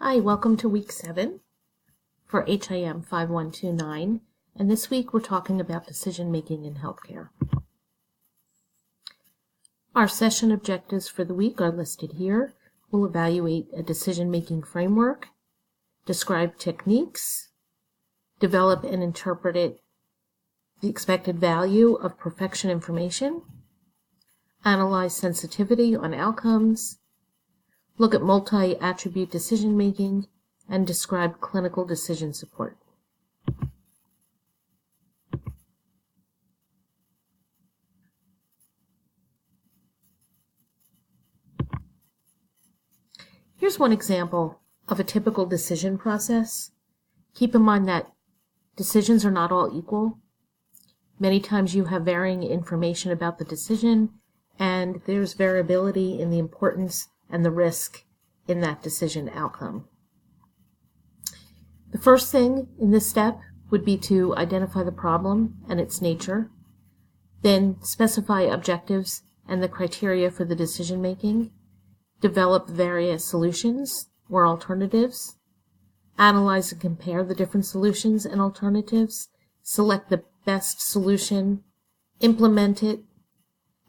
Hi, welcome to week 7 for HIM 5129, and this week we're talking about decision making in healthcare. Our session objectives for the week are listed here. We'll evaluate a decision making framework, describe techniques, develop and interpret the expected value of perfection information, analyze sensitivity on outcomes, look at multi-attribute decision-making, and describe clinical decision support. Here's one example of a typical decision process. Keep in mind that decisions are not all equal. Many times you have varying information about the decision, and there's variability in the importance and the risk in that decision outcome. The first thing in this step would be to identify the problem and its nature, then specify objectives and the criteria for the decision making, develop various solutions or alternatives, analyze and compare the different solutions and alternatives, select the best solution, implement it,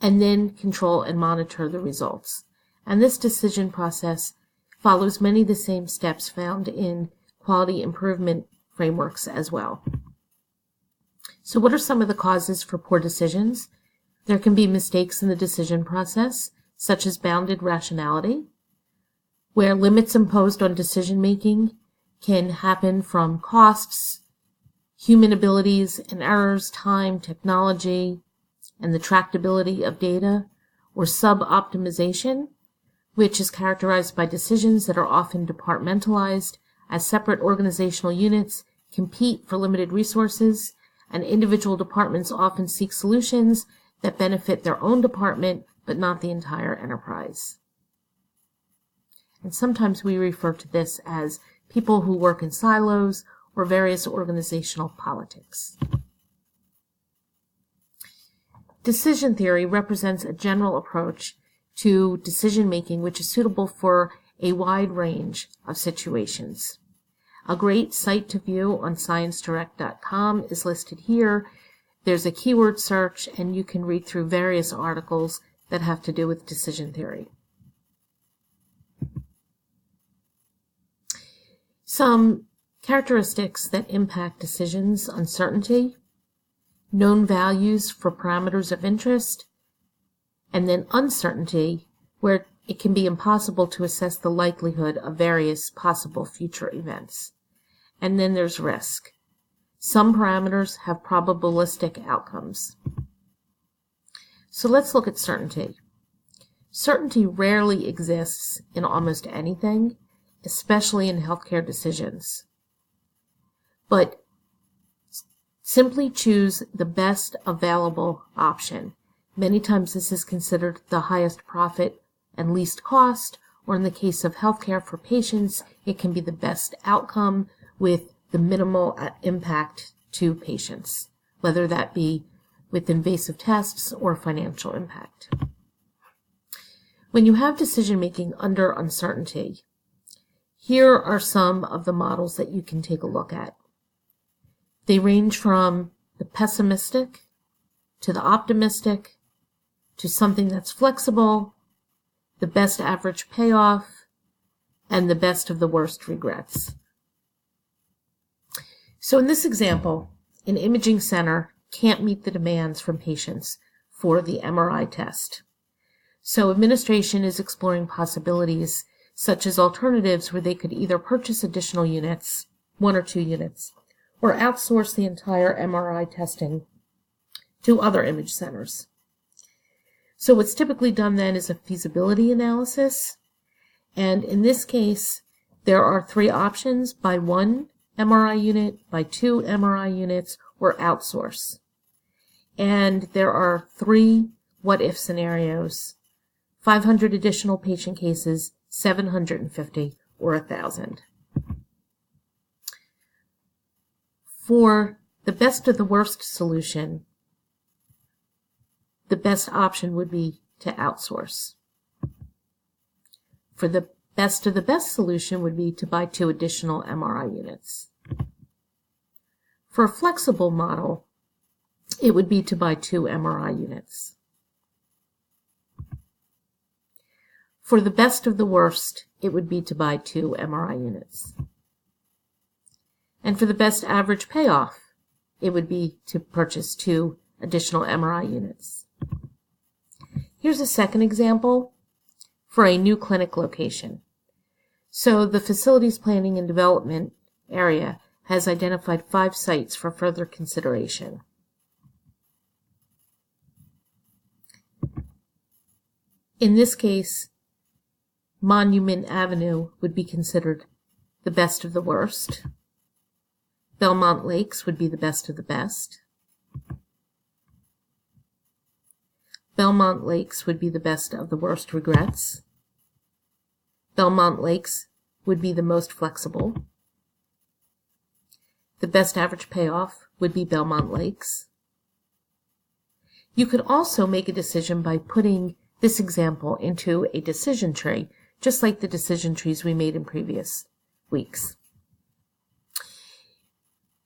and then control and monitor the results. And this decision process follows many of the same steps found in quality improvement frameworks as well. So what are some of the causes for poor decisions? There can be mistakes in the decision process, such as bounded rationality, where limits imposed on decision making can happen from costs, human abilities and errors, time, technology, and the tractability of data, or sub-optimization, which is characterized by decisions that are often departmentalized as separate organizational units compete for limited resources, and individual departments often seek solutions that benefit their own department but not the entire enterprise. And sometimes we refer to this as people who work in silos or various organizational politics. Decision theory represents a general approach to decision-making which is suitable for a wide range of situations. A great site to view on ScienceDirect.com is listed here. There's a keyword search, and you can read through various articles that have to do with decision theory. Some characteristics that impact decisions: uncertainty, known values for parameters of interest, and then uncertainty, where it can be impossible to assess the likelihood of various possible future events. And then there's risk. Some parameters have probabilistic outcomes. So let's look at certainty. Certainty rarely exists in almost anything, especially in healthcare decisions. But simply choose the best available option. Many times this is considered the highest profit and least cost, or in the case of healthcare for patients, it can be the best outcome with the minimal impact to patients, whether that be with invasive tests or financial impact. When you have decision making under uncertainty, here are some of the models that you can take a look at. They range from the pessimistic to the optimistic to something that's flexible, the best average payoff, and the best of the worst regrets. So in this example, an imaging center can't meet the demands from patients for the MRI test. So administration is exploring possibilities such as alternatives where they could either purchase additional units, 1 or 2 units, or outsource the entire MRI testing to other image centers. So what's typically done then is a feasibility analysis, and in this case there are 3 options: buy 1 MRI unit, buy 2 MRI units, or outsource. And there are 3 what-if scenarios: 500 additional patient cases, 750, or 1,000. For the best of the worst solution, the best option would be to outsource. For the best of the best solution would be to buy 2 additional MRI units. For a flexible model, it would be to buy 2 MRI units. For the best of the worst, it would be to buy 2 MRI units. And for the best average payoff, it would be to purchase 2 additional MRI units. Here's a second example for a new clinic location. So the facilities planning and development area has identified 5 sites for further consideration. In this case, Monument Avenue would be considered the best of the worst. Belmont Lakes would be the best of the best. Belmont Lakes would be the best of the worst regrets. Belmont Lakes would be the most flexible. The best average payoff would be Belmont Lakes. You could also make a decision by putting this example into a decision tree, just like the decision trees we made in previous weeks.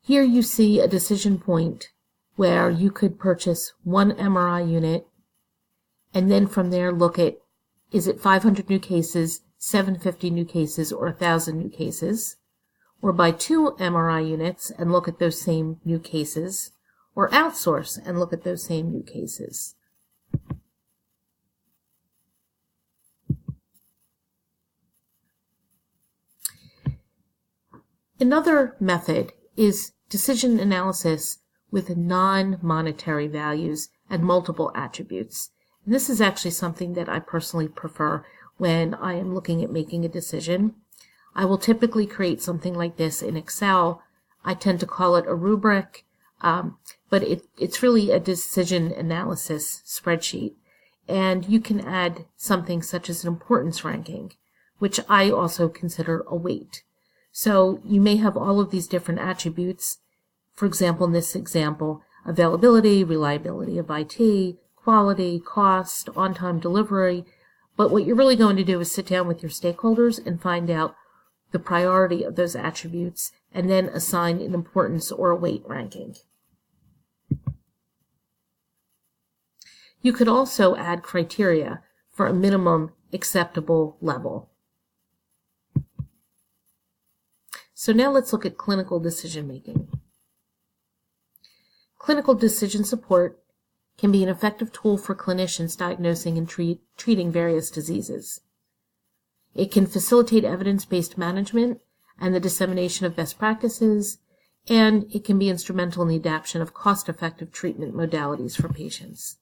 Here you see a decision point where you could purchase 1 MRI unit and then from there look at, is it 500 new cases, 750 new cases, or 1,000 new cases? Or buy 2 MRI units and look at those same new cases, or outsource and look at those same new cases. Another method is decision analysis with non-monetary values and multiple attributes. And this is actually something that I personally prefer when I am looking at making a decision. I will typically create something like this in Excel. I tend to call it a rubric, but it's really a decision analysis spreadsheet. And you can add something such as an importance ranking, which I also consider a weight. So you may have all of these different attributes. For example, in this example, availability, reliability of IT, quality, cost, on-time delivery. But what you're really going to do is sit down with your stakeholders and find out the priority of those attributes and then assign an importance or a weight ranking. You could also add criteria for a minimum acceptable level. So now let's look at clinical decision making. Clinical decision support can be an effective tool for clinicians diagnosing and treating various diseases. It can facilitate evidence-based management and the dissemination of best practices, and it can be instrumental in the adoption of cost-effective treatment modalities for patients.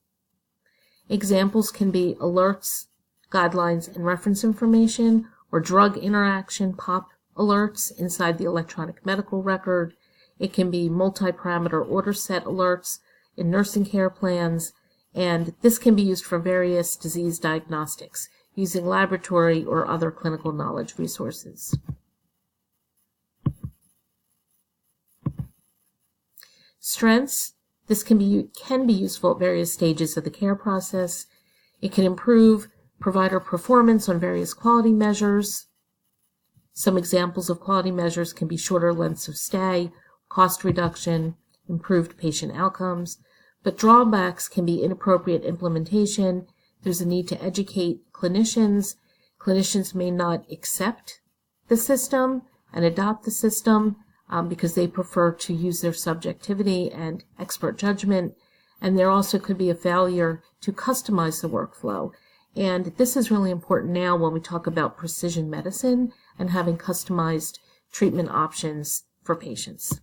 Examples can be alerts, guidelines, and reference information, or drug interaction POP alerts inside the electronic medical record. It can be multi-parameter order set alerts in nursing care plans, and this can be used for various disease diagnostics using laboratory or other clinical knowledge resources. Strengths. This can be useful at various stages of the care process. It can improve provider performance on various quality measures. Some examples of quality measures can be shorter lengths of stay, cost reduction, improved patient outcomes, but drawbacks can be inappropriate implementation. There's a need to educate clinicians. Clinicians may not accept the system and adopt the system because they prefer to use their subjectivity and expert judgment. And there also could be a failure to customize the workflow. And this is really important now when we talk about precision medicine and having customized treatment options for patients.